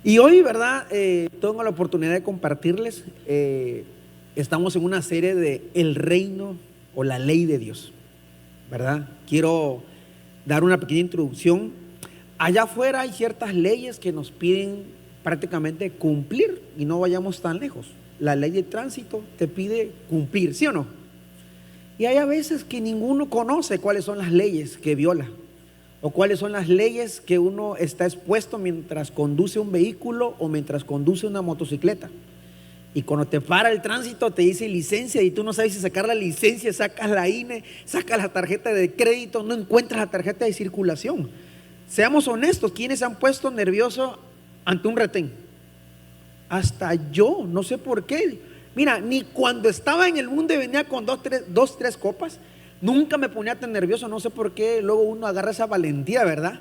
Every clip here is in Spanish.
Y hoy, ¿verdad? Tengo la oportunidad de compartirles. Estamos en una serie de El Reino o la Ley de Dios, ¿verdad? Quiero dar una pequeña introducción. Allá afuera hay ciertas leyes que nos piden prácticamente cumplir y no vayamos tan lejos. La ley de tránsito te pide cumplir, ¿sí o no? Y hay a veces que ninguno conoce cuáles son las leyes que viola o cuáles son las leyes que uno está expuesto mientras conduce un vehículo o mientras conduce una motocicleta. Y cuando te para el tránsito te dice licencia y tú no sabes si sacar la licencia, sacas la INE, sacas la tarjeta de crédito, no encuentras la tarjeta de circulación. Seamos honestos, ¿quiénes se han puesto nerviosos ante un retén? Hasta yo, no sé por qué. Mira, ni cuando estaba en el mundo y venía con dos, tres copas, nunca me ponía tan nervioso, no sé por qué. Luego uno agarra esa valentía, ¿verdad?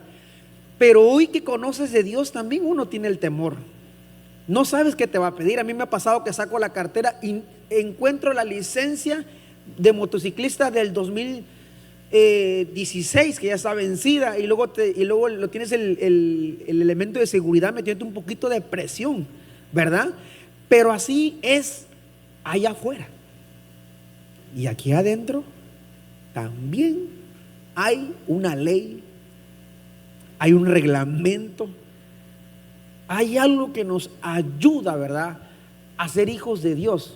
Pero hoy que conoces de Dios también uno tiene el temor. No sabes qué te va a pedir. A mí me ha pasado que saco la cartera y encuentro la licencia de motociclista del 2016 que ya está vencida, y luego lo tienes el elemento de seguridad metiendo un poquito de presión, ¿verdad? Pero así es allá afuera. Y aquí adentro también hay una ley, hay un reglamento, hay algo que nos ayuda, ¿verdad?, a ser hijos de Dios.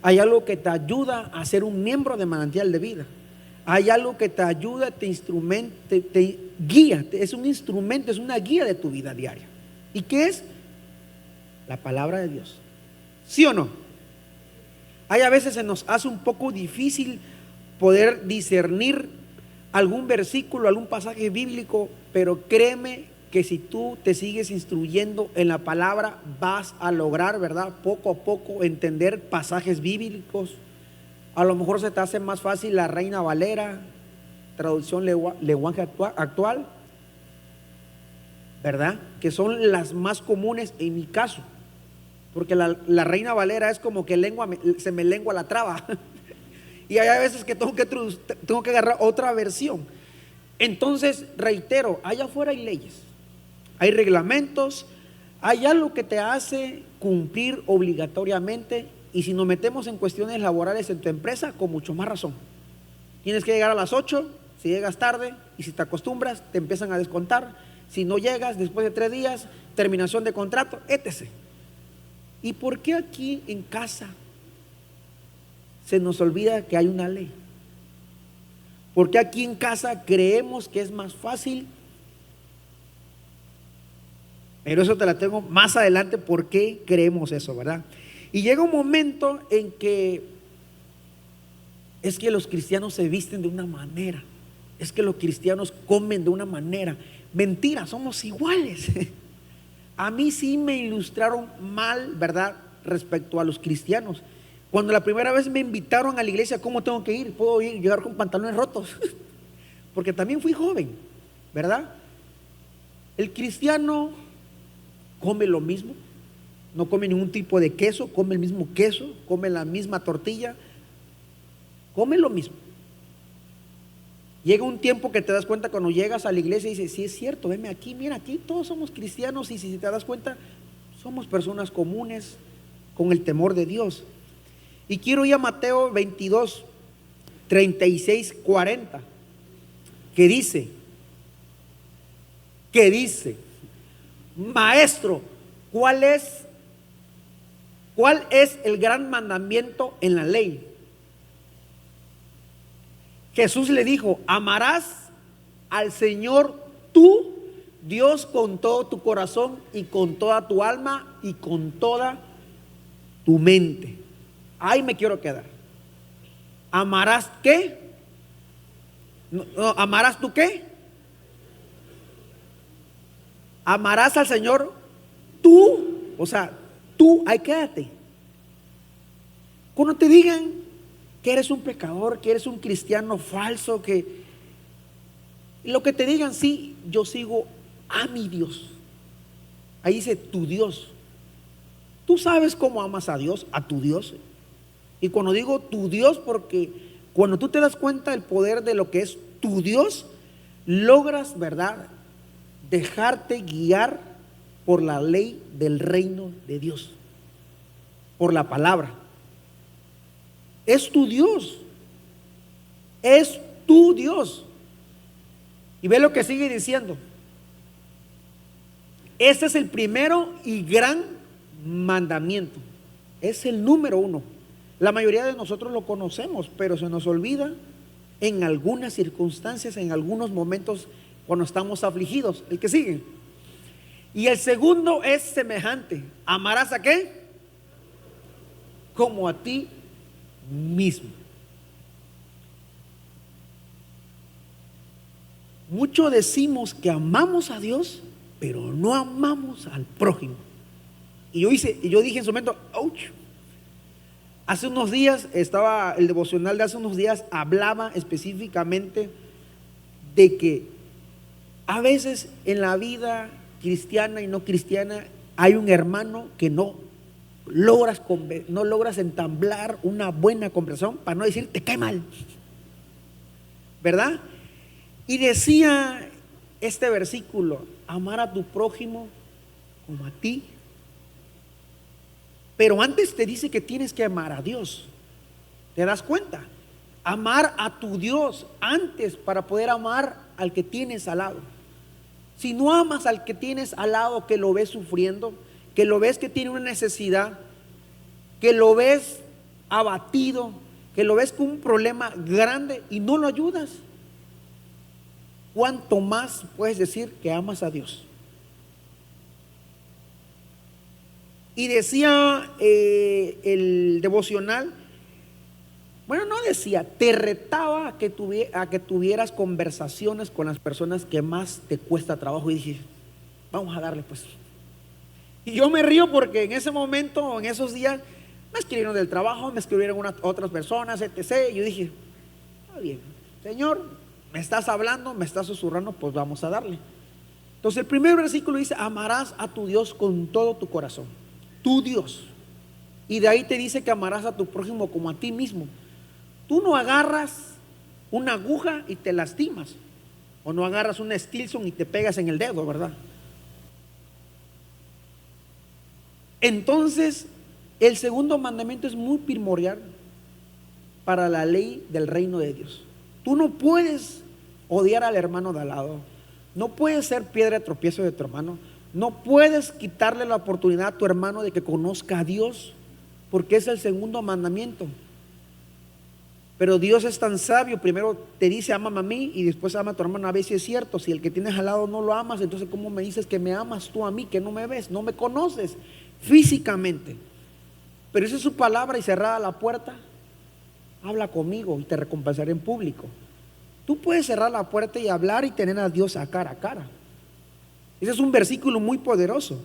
Hay algo que te ayuda a ser un miembro de Manantial de Vida. Hay algo que te ayuda, te guía, es un instrumento, es una guía de tu vida diaria. ¿Y qué es? La palabra de Dios. ¿Sí o no? Hay a veces se nos hace un poco difícil poder discernir algún versículo, algún pasaje bíblico, pero créeme que si tú te sigues instruyendo en la palabra, vas a lograr, ¿verdad?, poco a poco entender pasajes bíblicos. A lo mejor se te hace más fácil la Reina Valera, traducción lenguaje actual, ¿verdad?, que son las más comunes en mi caso, porque la Reina Valera es como que se me lengua la traba. Y hay a veces que tengo que agarrar otra versión. Entonces, reitero, allá afuera hay leyes, hay reglamentos, hay algo que te hace cumplir obligatoriamente. Y si nos metemos en cuestiones laborales en tu empresa, con mucho más razón. Tienes que llegar a las 8, si llegas tarde, y si te acostumbras, te empiezan a descontar. Si no llegas después de 3 días, terminación de contrato, etc. ¿Y por qué aquí en casa se nos olvida que hay una ley? ¿Por qué aquí en casa creemos que es más fácil? Pero eso te la tengo más adelante, ¿por qué creemos eso, verdad? Y llega un momento en que es que los cristianos se visten de una manera, es que los cristianos comen de una manera. Mentira, somos iguales. A mí sí me ilustraron mal, ¿verdad?, respecto a los cristianos. Cuando la primera vez me invitaron a la iglesia, ¿cómo tengo que ir? ¿Puedo llegar con pantalones rotos? Porque también fui joven, ¿verdad? El cristiano come lo mismo, no come ningún tipo de queso, come el mismo queso, come la misma tortilla, come lo mismo. Llega un tiempo que te das cuenta cuando llegas a la iglesia y dices, sí es cierto, veme aquí, mira, aquí todos somos cristianos, y si te das cuenta, somos personas comunes con el temor de Dios. Y quiero ir a Mateo 22, 36, 40, que dice, maestro, ¿cuál es el gran mandamiento en la ley? Jesús le dijo, amarás al Señor tu Dios con todo tu corazón y con toda tu alma y con toda tu mente. Ahí me quiero quedar. ¿Amarás qué? No, ¿amarás tú qué? Amarás al Señor tú, o sea, tú, ahí quédate. Cuando te digan que eres un pecador, que eres un cristiano falso, que lo que te digan, sí, yo sigo a mi Dios. Ahí dice tu Dios. Tú sabes cómo amas a Dios, a tu Dios. Y cuando digo tu Dios, porque cuando tú te das cuenta del poder de lo que es tu Dios, logras, ¿verdad?, dejarte guiar por la ley del reino de Dios, por la palabra. Es tu Dios, es tu Dios. Y ve lo que sigue diciendo. Este es el primero y gran mandamiento. Es el número uno. La mayoría de nosotros lo conocemos, pero se nos olvida en algunas circunstancias, en algunos momentos cuando estamos afligidos. El que sigue. Y el segundo es semejante. ¿Amarás a qué? Como a ti mismo. Muchos decimos que amamos a Dios, pero no amamos al prójimo. Y yo dije en su momento, ouch. Hace unos días estaba el devocional de hace unos días, hablaba específicamente de que a veces en la vida cristiana y no cristiana hay un hermano que no logras entablar una buena conversación, para no decir te cae mal, ¿verdad? Y decía este versículo: amar a tu prójimo como a ti. Pero antes te dice que tienes que amar a Dios. ¿Te das cuenta? Amar a tu Dios antes para poder amar al que tienes al lado. Si no amas al que tienes al lado, que lo ves sufriendo, que lo ves que tiene una necesidad, que lo ves abatido, que lo ves con un problema grande y no lo ayudas, ¿cuánto más puedes decir que amas a Dios? Y decía el devocional, bueno, no decía, te retaba a que tuvieras conversaciones con las personas que más te cuesta trabajo. Y dije, vamos a darle pues. Y yo me río porque en ese momento, en esos días, me escribieron del trabajo, me escribieron otras personas, etc. Y yo dije, está bien, Señor, me estás hablando, me estás susurrando, pues vamos a darle. Entonces el primer versículo dice, amarás a tu Dios con todo tu corazón. Tu Dios. Y de ahí te dice que amarás a tu prójimo como a ti mismo. Tú no agarras una aguja y te lastimas, o no agarras un Stilson y te pegas en el dedo, ¿verdad? Entonces el segundo mandamiento es muy primordial para la ley del reino de Dios. Tú no puedes odiar al hermano de al lado, no puedes ser piedra de tropiezo de tu hermano, no puedes quitarle la oportunidad a tu hermano de que conozca a Dios, porque es el segundo mandamiento. Pero Dios es tan sabio, primero te dice ámame a mí y después ama a tu hermano. A ver si es cierto, si el que tienes al lado no lo amas, entonces ¿cómo me dices que me amas tú a mí, que no me ves, no me conoces físicamente? Pero esa es su palabra, y cerrada la puerta, habla conmigo y te recompensaré en público. Tú puedes cerrar la puerta y hablar y tener a Dios a cara a cara. Ese es un versículo muy poderoso.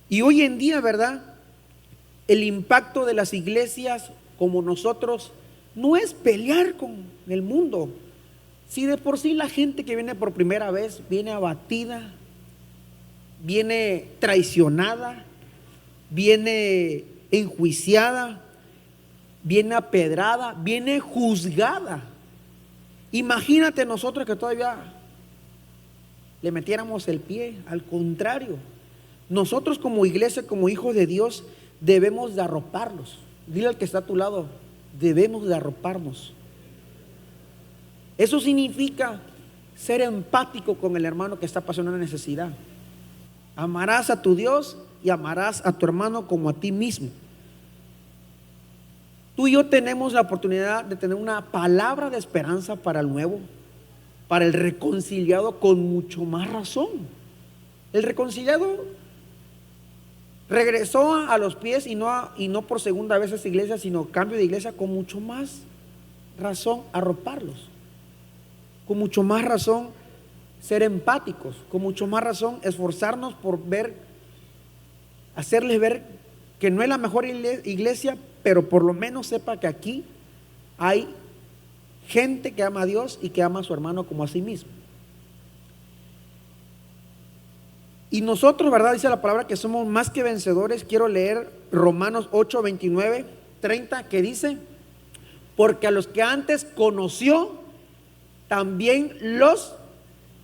Y hoy en día, ¿verdad? El impacto de las iglesias como nosotros no es pelear con el mundo. Si de por sí la gente que viene por primera vez viene abatida, viene traicionada, viene enjuiciada, viene apedrada, viene juzgada. Imagínate nosotros que todavía le metiéramos el pie. Al contrario, nosotros como iglesia, como hijos de Dios, debemos de arroparlos. Dile al que está a tu lado, debemos de arroparnos. Eso significa ser empático con el hermano que está pasando una necesidad. Amarás a tu Dios y amarás a tu hermano como a ti mismo. Tú y yo tenemos la oportunidad de tener una palabra de esperanza para el nuevo, para el reconciliado, con mucho más razón. El reconciliado regresó a los pies y no por segunda vez a esa iglesia, sino cambio de iglesia, con mucho más razón arroparlos, con mucho más razón ser empáticos, con mucho más razón esforzarnos por hacerles ver que no es la mejor iglesia, pero por lo menos sepa que aquí hay gente que ama a Dios y que ama a su hermano como a sí mismo. Y nosotros, ¿verdad? Dice la palabra que somos más que vencedores. Quiero leer Romanos 8, 29, 30, que dice: porque a los que antes conoció, también los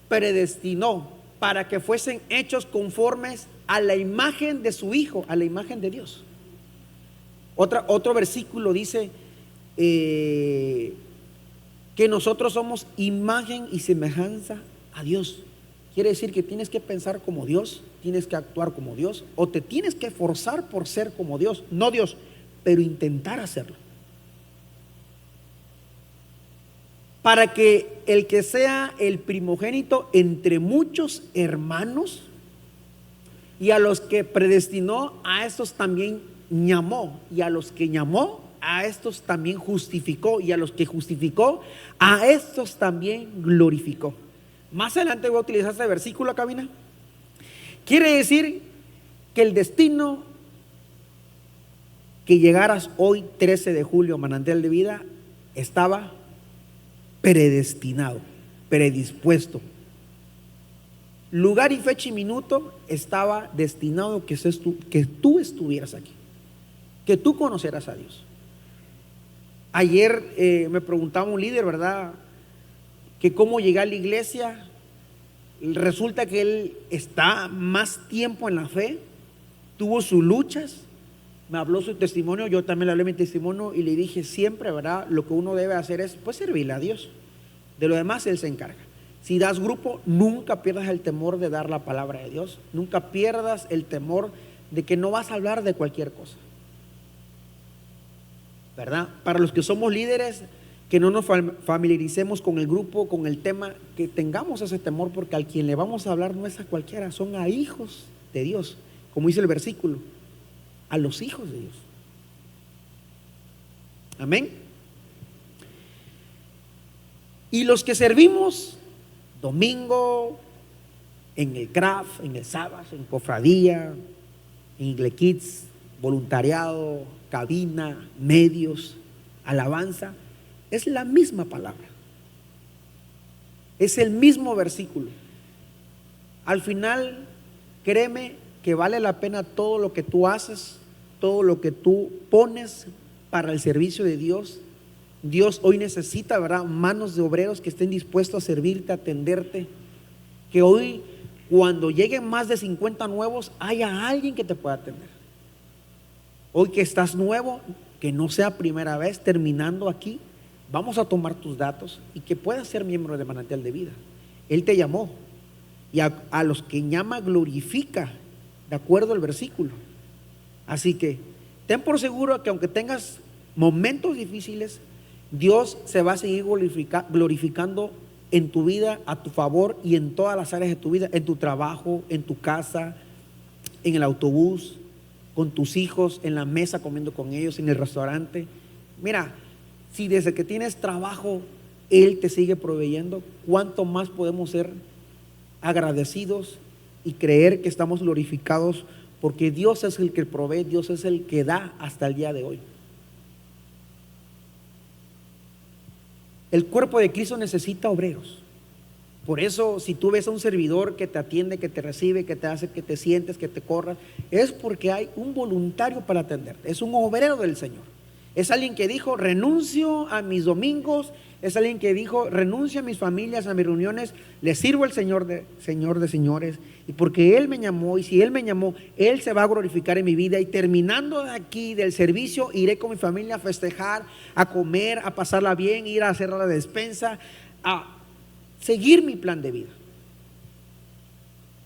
predestinó para que fuesen hechos conformes a la imagen de su Hijo, a la imagen de Dios. Otro versículo dice que nosotros somos imagen y semejanza a Dios. Quiere decir que tienes que pensar como Dios, tienes que actuar como Dios, o te tienes que esforzar por ser como Dios, no Dios, pero intentar hacerlo. Para que el que sea el primogénito entre muchos hermanos, y a los que predestinó, a estos también llamó, y a los que llamó, a estos también justificó, y a los que justificó, a estos también glorificó. Más adelante voy a utilizar este versículo, cabina. Quiere decir que el destino que llegaras hoy 13 de julio, manantial de vida, estaba predestinado, predispuesto. Lugar y fecha y minuto estaba destinado que tú estuvieras aquí, que tú conocieras a Dios. Ayer me preguntaba un líder, ¿verdad?, que cómo llegué a la iglesia. Resulta que él está más tiempo en la fe, tuvo sus luchas, me habló su testimonio, yo también le hablé mi testimonio y le dije siempre, ¿verdad?, lo que uno debe hacer es pues servirle a Dios. De lo demás Él se encarga. Si das grupo, nunca pierdas el temor de dar la palabra de Dios, nunca pierdas el temor de que no vas a hablar de cualquier cosa, ¿verdad? Para los que somos líderes, que no nos familiaricemos con el grupo, con el tema, que tengamos ese temor, porque al quien le vamos a hablar no es a cualquiera, son a hijos de Dios, como dice el versículo, a los hijos de Dios. Amén. Y los que servimos domingo, en el craft, en el sábado, en cofradía, en Igle Kids, voluntariado, cabina, medios, alabanza, es la misma palabra, es el mismo versículo. Al final, créeme que vale la pena todo lo que tú haces, todo lo que tú pones para el servicio de Dios. Dios hoy necesita, ¿verdad?, manos de obreros que estén dispuestos a servirte, a atenderte. Que hoy, cuando lleguen más de 50 nuevos, haya alguien que te pueda atender. Hoy que estás nuevo, que no sea primera vez, terminando aquí, vamos a tomar tus datos y que puedas ser miembro de Manantial de Vida. Él te llamó y a los que llama glorifica, de acuerdo al versículo. Así que ten por seguro que aunque tengas momentos difíciles, Dios se va a seguir glorificando en tu vida, a tu favor y en todas las áreas de tu vida, en tu trabajo, en tu casa, en el autobús, con tus hijos, en la mesa comiendo con ellos, en el restaurante. Mira, si desde que tienes trabajo Él te sigue proveyendo, ¿cuánto más podemos ser agradecidos y creer que estamos glorificados? Porque Dios es el que provee, Dios es el que da hasta el día de hoy. El cuerpo de Cristo necesita obreros. Por eso, si tú ves a un servidor que te atiende, que te recibe, que te hace que te sientes, que te corras, es porque hay un voluntario para atenderte. Es un obrero del Señor. Es alguien que dijo, renuncio a mis domingos. Es alguien que dijo, renuncio a mis familias, a mis reuniones. Le sirvo al Señor de señores. Y porque Él me llamó, y si Él me llamó, Él se va a glorificar en mi vida. Y terminando de aquí del servicio, iré con mi familia a festejar, a comer, a pasarla bien, ir a hacer la despensa, a seguir mi plan de vida.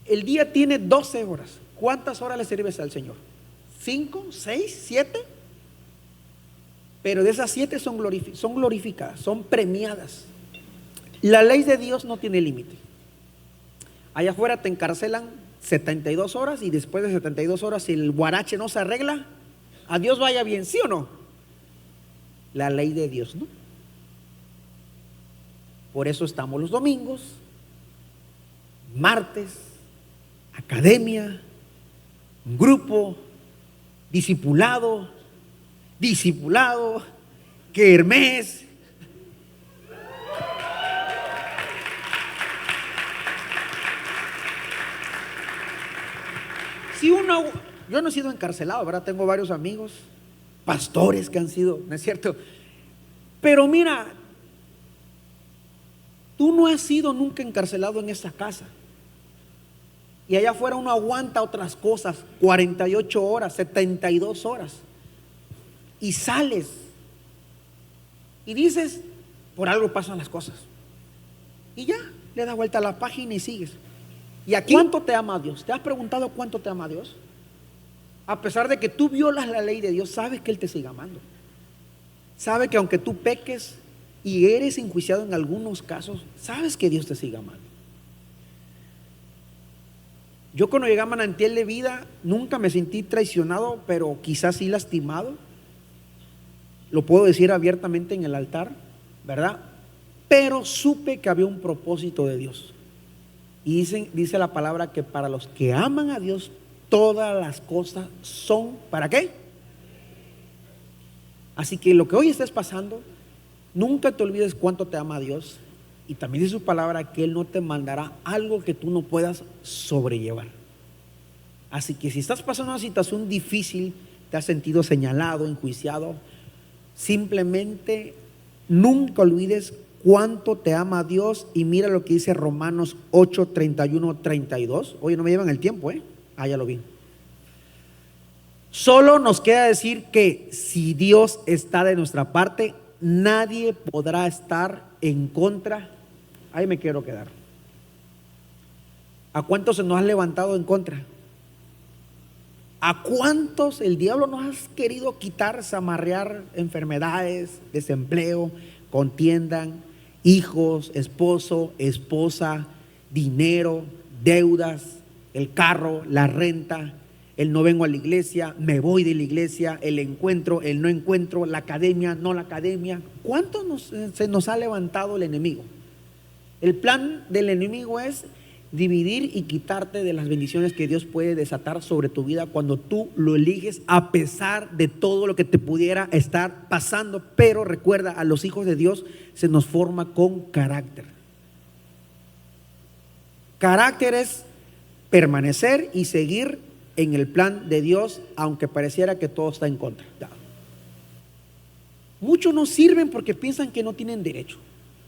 El día tiene 12 horas. ¿Cuántas horas le sirves al Señor? ¿5, 6, 7? Pero de esas 7 son glorificadas, son premiadas. La ley de Dios no tiene límite. Allá afuera te encarcelan 72 horas y después de 72 horas, si el guarache no se arregla, a Dios vaya bien, ¿sí o no? La ley de Dios no. Por eso estamos los domingos, martes, academia, un grupo, discipulado, kermés. Yo no he sido encarcelado, ¿verdad? Tengo varios amigos, pastores que han sido, ¿no es cierto? Pero mira, tú no has sido nunca encarcelado en esta casa. Y allá afuera uno aguanta otras cosas, 48 horas, 72 horas. Y sales y dices, por algo pasan las cosas. Y ya, le das vuelta a la página y sigues. ¿Y aquí cuánto te ama Dios? ¿Te has preguntado cuánto te ama Dios? A pesar de que tú violas la ley de Dios, sabes que Él te sigue amando. Sabe que aunque tú peques y eres enjuiciado en algunos casos, sabes que Dios te sigue amando. Yo cuando llegué a Manantial de Vida nunca me sentí traicionado, pero quizás sí lastimado. Lo puedo decir abiertamente en el altar, ¿verdad? Pero supe que había un propósito de Dios. Y dice la palabra que para los que aman a Dios, todas las cosas son, ¿para qué? Así que lo que hoy estés pasando, nunca te olvides cuánto te ama Dios. Y también dice su palabra que Él no te mandará algo que tú no puedas sobrellevar. Así que si estás pasando una situación difícil, te has sentido señalado, enjuiciado, simplemente nunca olvides cuánto te ama Dios. Y mira lo que dice Romanos 8, 31, 32. Oye, no me llevan el tiempo, ya lo vi. Solo nos queda decir que si Dios está de nuestra parte, nadie podrá estar en contra. Ahí me quiero quedar. ¿A cuántos se nos ha levantado en contra? ¿A cuántos el diablo nos ha querido quitar, zamarrear enfermedades, desempleo, contiendan, hijos, esposo, esposa, dinero, deudas, el carro, la renta, el no vengo a la iglesia, me voy de la iglesia, el encuentro, el no encuentro, la academia, no la academia? ¿Cuántos se nos ha levantado el enemigo? El plan del enemigo es dividir y quitarte de las bendiciones que Dios puede desatar sobre tu vida cuando tú lo eliges, a pesar de todo lo que te pudiera estar pasando. Pero recuerda, a los hijos de Dios se nos forma con carácter. Carácter es permanecer y seguir en el plan de Dios, aunque pareciera que todo está en contra. Muchos no sirven porque piensan que no tienen derecho.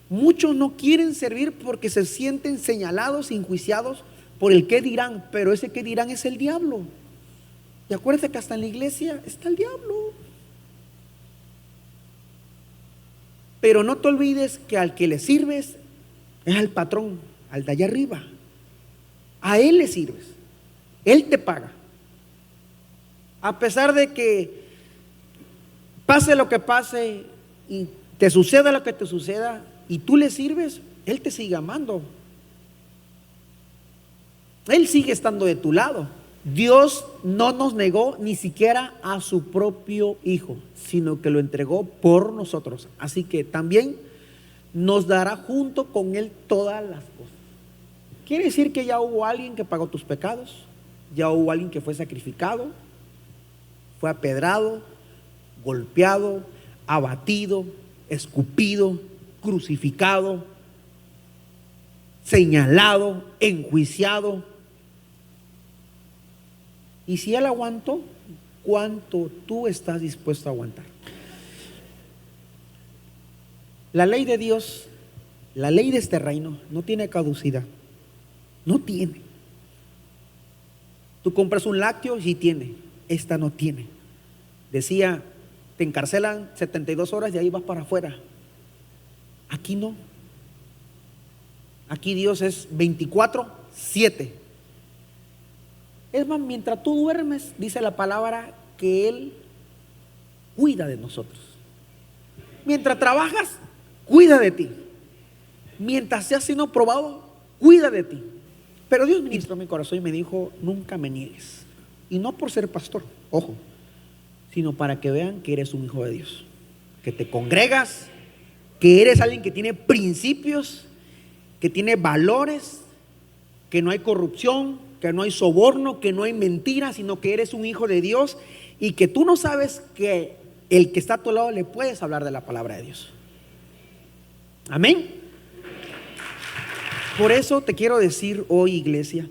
Muchos no quieren servir porque se sienten señalados, enjuiciados por el qué dirán, pero ese qué dirán es el diablo. Y acuérdate que hasta en la iglesia está el diablo. Pero no te olvides que al que le sirves es al patrón, al de allá arriba. A él le sirves, él te paga. A pesar de que pase lo que pase y te suceda lo que te suceda, y tú le sirves, Él te sigue amando. Él sigue estando de tu lado. Dios no nos negó ni siquiera a su propio Hijo, sino que lo entregó por nosotros. Así que también nos dará junto con Él todas las cosas. Quiere decir que ya hubo alguien que pagó tus pecados, ya hubo alguien que fue sacrificado, fue apedrado, golpeado, abatido, escupido, crucificado, señalado, enjuiciado. Y si Él aguantó, ¿cuánto tú estás dispuesto a aguantar? La ley de Dios, la ley de este reino, no tiene caducidad. No tiene. Tú compras un lácteo y sí tiene. Esta no tiene. Decía, te encarcelan 72 horas y ahí vas para afuera. Aquí no. Aquí Dios es 24/7. Es más, mientras tú duermes, dice la palabra que Él cuida de nosotros. Mientras trabajas, cuida de ti. Mientras seas siendo probado, cuida de ti. Pero Dios ministró mi corazón y me dijo, nunca me niegues. Y no por ser pastor, ojo, sino para que vean que eres un hijo de Dios, que te congregas, que eres alguien que tiene principios, que tiene valores, que no hay corrupción, que no hay soborno, que no hay mentira, sino que eres un hijo de Dios y que tú no sabes que el que está a tu lado le puedes hablar de la palabra de Dios. Amén. Por eso te quiero decir hoy, iglesia,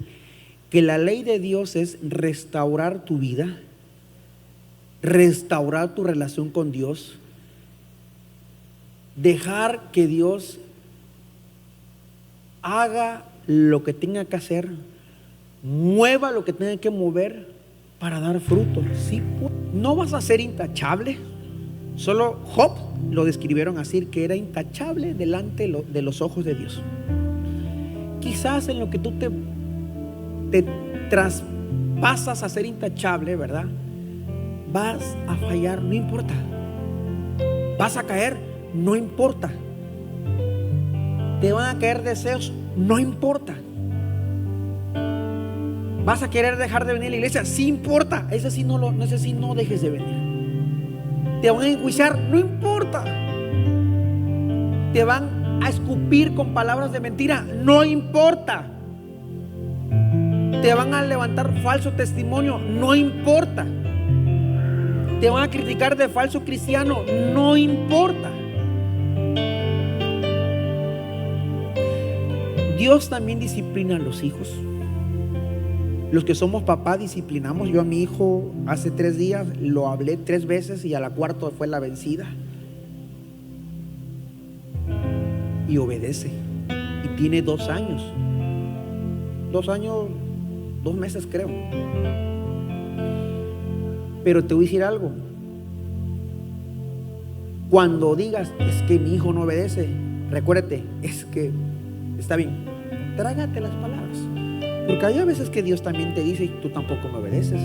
que la ley de Dios es restaurar tu vida, restaurar tu relación con Dios, dejar que Dios haga lo que tenga que hacer, mueva lo que tenga que mover para dar fruto. Sí, no vas a ser intachable. Solo Job lo describieron así, que era intachable delante de los ojos de Dios. Quizás en lo que tú te traspasas a ser intachable, ¿verdad? Vas a fallar, no importa. Vas a caer, no importa. Te van a caer deseos, no importa. Vas a querer dejar de venir a la iglesia, sí importa. Ese sí no dejes de venir. Te van a enjuiciar, no importa. Te van a escupir con palabras de mentira, no importa. Te van a levantar falso testimonio, no importa. Te van a criticar de falso cristiano, no importa. Dios también disciplina a los hijos. Los que somos papás disciplinamos. Yo a mi hijo hace 3 días lo hablé 3 veces y a la cuarta fue la vencida. Y obedece. Y tiene 2 años. 2 años, 2 meses creo. Pero te voy a decir algo. Cuando digas, es que mi hijo no obedece, recuérdate, es que está bien, trágate las palabras. Porque hay a veces que Dios también te dice, tú tampoco me obedeces.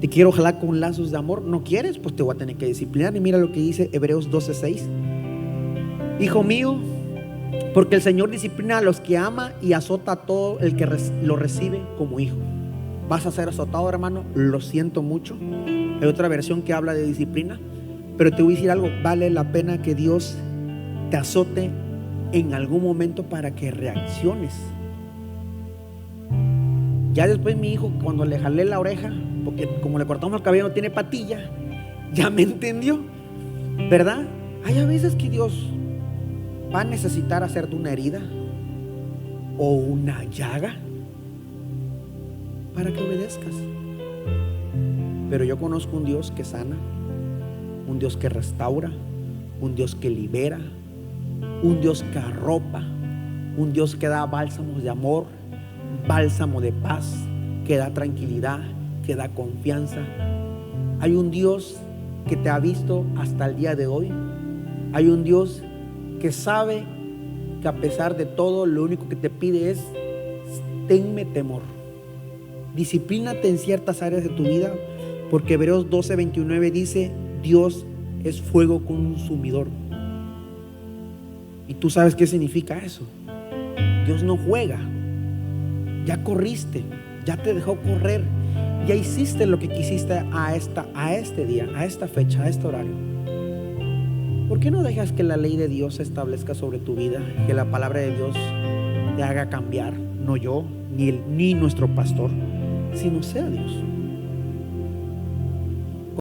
Te quiero jalar con lazos de amor, ¿no quieres? Pues te voy a tener que disciplinar. Y mira lo que dice Hebreos 12:6. Hijo mío, porque el Señor disciplina a los que ama y azota a todo el que lo recibe como hijo. Vas a ser azotado, hermano, lo siento mucho. Hay otra versión que habla de disciplina. Pero te voy a decir algo, vale la pena que Dios te azote en algún momento para que reacciones. Ya después mi hijo, cuando le jalé la oreja, porque como le cortamos el cabello no tiene patilla, ya me entendió, ¿verdad? Hay a veces que Dios va a necesitar hacerte una herida o una llaga para que obedezcas. Pero yo conozco un Dios que sana, un Dios que restaura, un Dios que libera, un Dios que arropa, un Dios que da bálsamos de amor, bálsamo de paz, que da tranquilidad, que da confianza. Hay un Dios que te ha visto hasta el día de hoy. Hay un Dios que sabe que a pesar de todo, lo único que te pide es: tenme temor. Disciplínate en ciertas áreas de tu vida, porque Hebreos 12:29 dice: Dios es fuego consumidor. Y tú sabes qué significa eso. Dios no juega. Ya corriste, ya te dejó correr, ya hiciste lo que quisiste a este día, a esta fecha, a este horario. ¿Por qué no dejas que la ley de Dios se establezca sobre tu vida? Que la palabra de Dios te haga cambiar. No yo, ni nuestro pastor, sino sea Dios.